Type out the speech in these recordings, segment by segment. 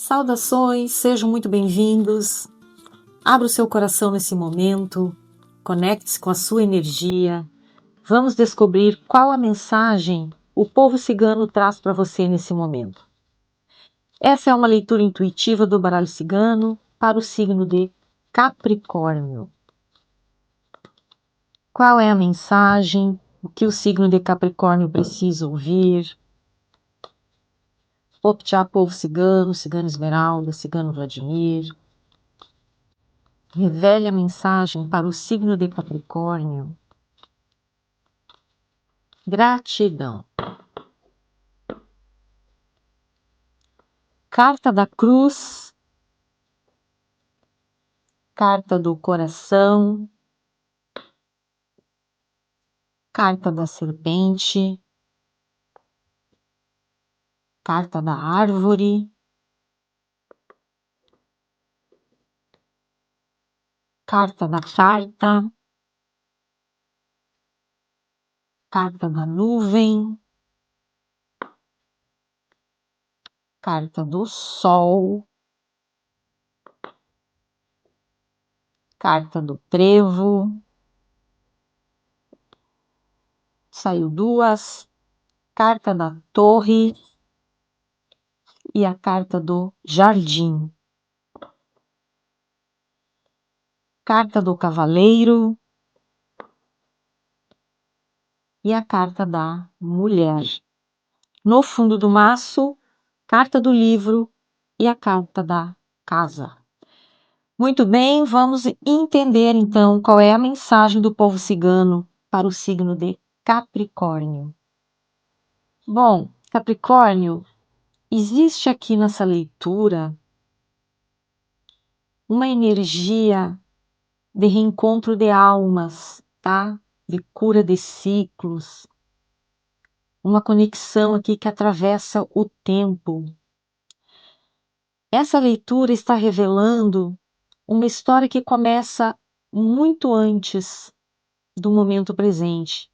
Saudações, sejam muito bem-vindos. Abra o seu coração nesse momento, conecte-se com a sua energia. Vamos descobrir qual a mensagem o povo cigano traz para você nesse momento. Essa é uma leitura intuitiva do baralho cigano para o signo de Capricórnio. Qual é a mensagem? O que o signo de Capricórnio precisa ouvir? Optá, povo cigano, cigano Esmeralda, cigano Vladimir. Revele a mensagem para o signo de Capricórnio. Gratidão. Carta da Cruz. Carta do Coração. Carta da Serpente. Carta da Árvore. Carta da Carta. Carta da Nuvem. Carta do Sol. Carta do Trevo. Saiu duas. Carta da Torre. E a carta do Jardim. Carta do Cavaleiro. E a carta da Mulher. No fundo do maço, carta do livro e a carta da casa. Muito bem, vamos entender então qual é a mensagem do povo cigano para o signo de Capricórnio. Bom, Capricórnio, existe aqui nessa leitura uma energia de reencontro de almas, tá? De cura de ciclos. Uma conexão aqui que atravessa o tempo. Essa leitura está revelando uma história que começa muito antes do momento presente.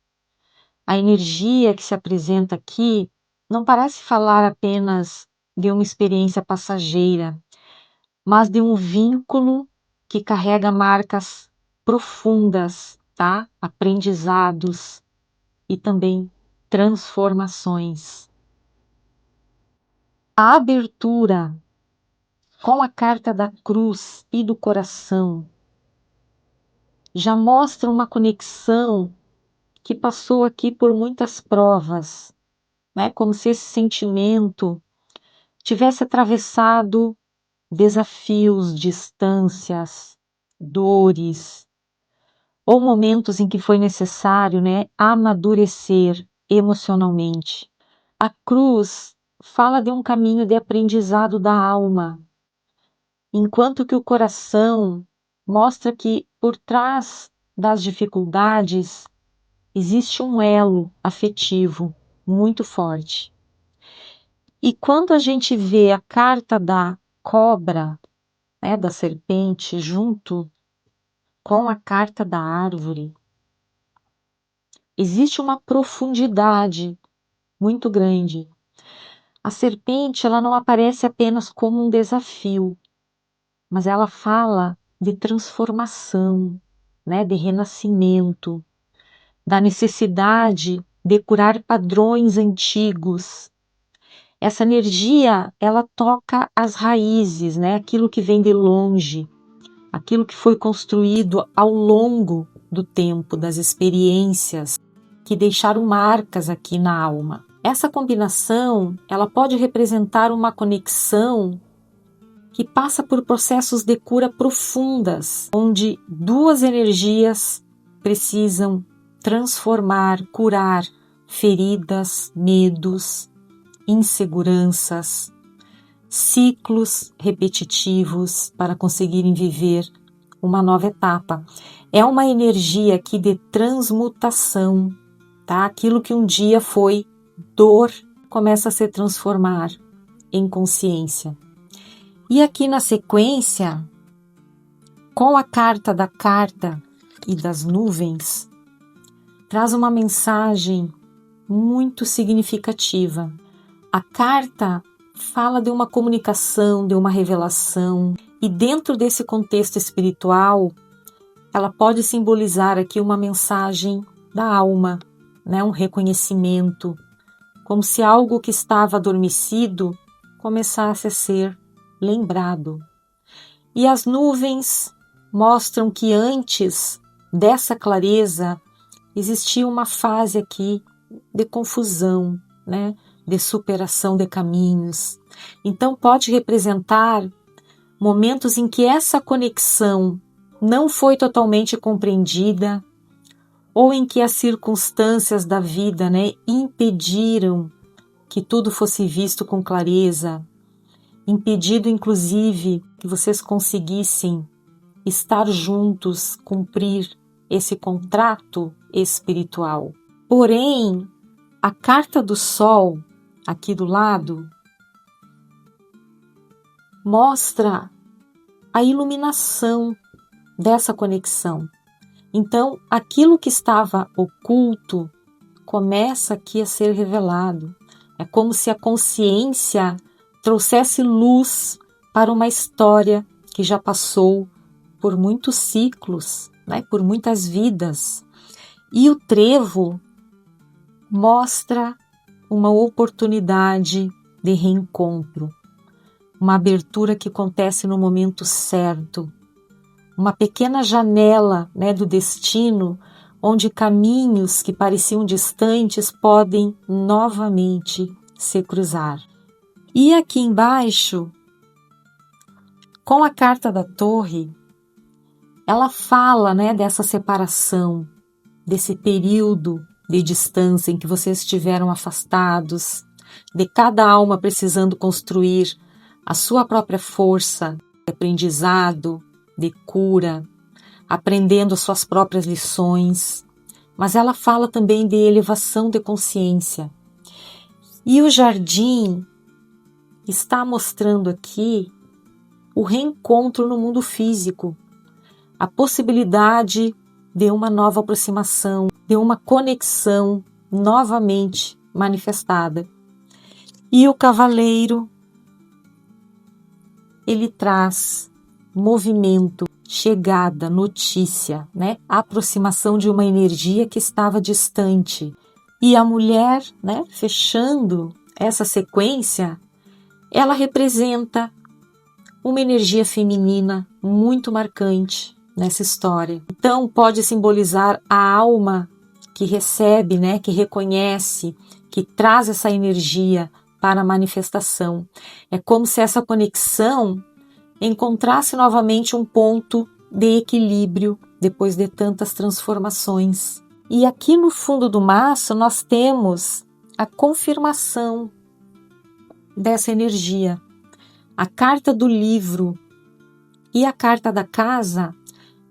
A energia que se apresenta aqui não parece falar apenas de uma experiência passageira, mas de um vínculo que carrega marcas profundas, tá? Aprendizados e também transformações. A abertura com a carta da cruz e do coração já mostra uma conexão que passou aqui por muitas provas, né? Como se esse sentimento tivesse atravessado desafios, distâncias, dores, ou momentos em que foi necessário, né, amadurecer emocionalmente. A cruz fala de um caminho de aprendizado da alma, enquanto que o coração mostra que por trás das dificuldades existe um elo afetivo muito forte. E quando a gente vê a carta da cobra, né, da serpente, junto com a carta da árvore, existe uma profundidade muito grande. A serpente, ela não aparece apenas como um desafio, mas ela fala de transformação, né, de renascimento, da necessidade de curar padrões antigos. Essa energia, ela toca as raízes, né, aquilo que vem de longe, aquilo que foi construído ao longo do tempo, das experiências que deixaram marcas aqui na alma. Essa combinação, ela pode representar uma conexão que passa por processos de cura profundas, onde duas energias precisam transformar, curar feridas, medos, inseguranças, ciclos repetitivos para conseguirem viver uma nova etapa. É uma energia aqui de transmutação, tá? Aquilo que um dia foi dor começa a se transformar em consciência. E aqui na sequência, com a carta da carta e das nuvens, traz uma mensagem muito significativa. A carta fala de uma comunicação, de uma revelação, e dentro desse contexto espiritual, ela pode simbolizar aqui uma mensagem da alma, né? Um reconhecimento, como se algo que estava adormecido começasse a ser lembrado. E as nuvens mostram que antes dessa clareza existia uma fase aqui de confusão, né? De superação de caminhos. Então pode representar momentos em que essa conexão não foi totalmente compreendida, ou em que as circunstâncias da vida, né, impediram que tudo fosse visto com clareza, impedido inclusive que vocês conseguissem estar juntos, cumprir esse contrato espiritual. Porém, a carta do Sol, aqui do lado, mostra a iluminação dessa conexão. Então, aquilo que estava oculto começa aqui a ser revelado. É como se a consciência trouxesse luz para uma história que já passou por muitos ciclos, né? Por muitas vidas. E o trevo mostra uma oportunidade de reencontro, uma abertura que acontece no momento certo, uma pequena janela, né, do destino, onde caminhos que pareciam distantes podem novamente se cruzar. E aqui embaixo, com a carta da Torre, ela fala, né, dessa separação, desse período de distância em que vocês estiveram afastados, de cada alma precisando construir a sua própria força de aprendizado, de cura, aprendendo suas próprias lições, mas ela fala também de elevação de consciência. E o jardim está mostrando aqui o reencontro no mundo físico, a possibilidade de uma nova aproximação, de uma conexão novamente manifestada. E o cavaleiro, ele traz movimento, chegada, notícia, né? Aproximação de uma energia que estava distante. E a mulher, né, fechando essa sequência, ela representa uma energia feminina muito marcante nessa história. Então pode simbolizar a alma que recebe, né, que reconhece, que traz essa energia para a manifestação. É como se essa conexão encontrasse novamente um ponto de equilíbrio depois de tantas transformações. E aqui no fundo do maço nós temos a confirmação dessa energia. A carta do livro e a carta da casa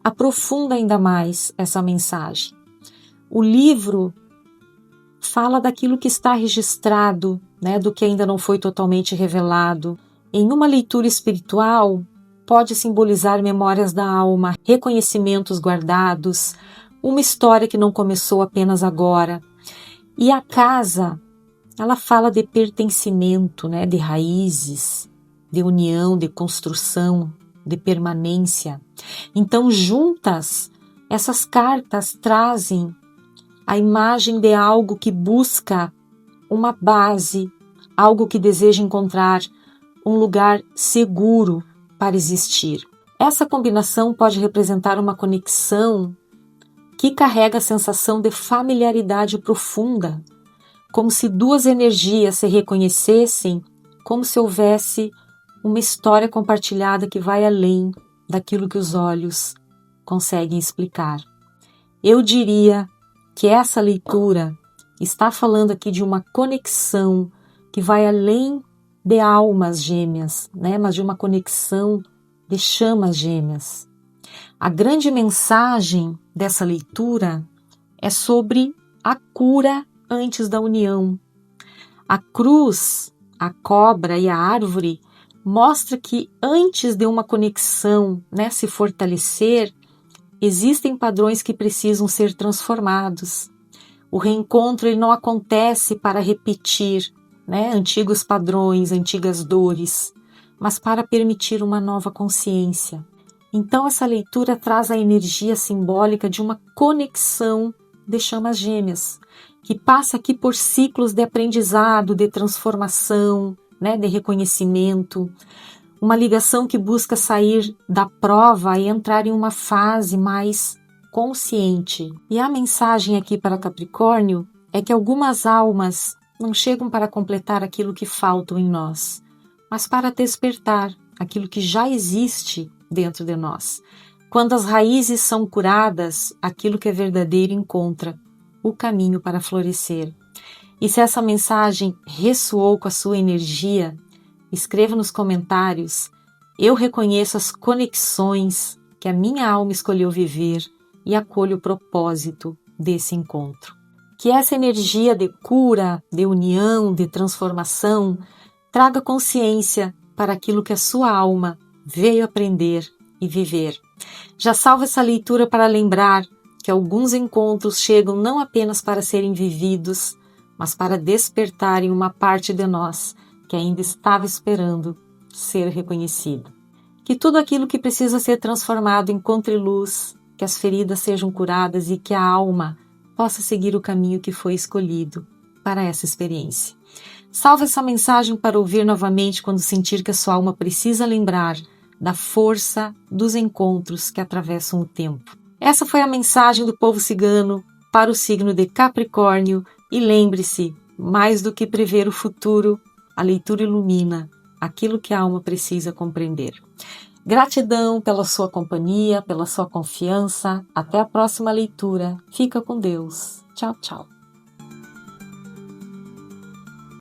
aprofunda ainda mais essa mensagem. O livro fala daquilo que está registrado, né, do que ainda não foi totalmente revelado. Em uma leitura espiritual, pode simbolizar memórias da alma, reconhecimentos guardados, uma história que não começou apenas agora. E a casa, ela fala de pertencimento, né, de raízes, de união, de construção, de permanência. Então, juntas, essas cartas trazem a imagem de algo que busca uma base, algo que deseja encontrar um lugar seguro para existir. Essa combinação pode representar uma conexão que carrega a sensação de familiaridade profunda, como se duas energias se reconhecessem, como se houvesse uma história compartilhada que vai além daquilo que os olhos conseguem explicar. Eu diria que essa leitura está falando aqui de uma conexão que vai além de almas gêmeas, né? Mas de uma conexão de chamas gêmeas. A grande mensagem dessa leitura é sobre a cura antes da união. A cruz, a cobra e a árvore mostra que antes de uma conexão, né, se fortalecer, existem padrões que precisam ser transformados. O reencontro ele não acontece para repetir, né, antigos padrões, antigas dores, mas para permitir uma nova consciência. Então essa leitura traz a energia simbólica de uma conexão de chamas gêmeas, que passa aqui por ciclos de aprendizado, de transformação, né, de reconhecimento, uma ligação que busca sair da prova e entrar em uma fase mais consciente. E a mensagem aqui para Capricórnio é que algumas almas não chegam para completar aquilo que falta em nós, mas para despertar aquilo que já existe dentro de nós. Quando as raízes são curadas, aquilo que é verdadeiro encontra o caminho para florescer. E se essa mensagem ressoou com a sua energia, escreva nos comentários: eu reconheço as conexões que a minha alma escolheu viver e acolho o propósito desse encontro. Que essa energia de cura, de união, de transformação, traga consciência para aquilo que a sua alma veio aprender e viver. Já salva essa leitura para lembrar que alguns encontros chegam não apenas para serem vividos, mas para despertarem uma parte de nós que ainda estava esperando ser reconhecido. Que tudo aquilo que precisa ser transformado encontre luz, que as feridas sejam curadas e que a alma possa seguir o caminho que foi escolhido para essa experiência. Salve essa mensagem para ouvir novamente quando sentir que a sua alma precisa lembrar da força dos encontros que atravessam o tempo. Essa foi a mensagem do povo cigano para o signo de Capricórnio e lembre-se, mais do que prever o futuro, a leitura ilumina aquilo que a alma precisa compreender. Gratidão pela sua companhia, pela sua confiança. Até a próxima leitura. Fica com Deus. Tchau, tchau.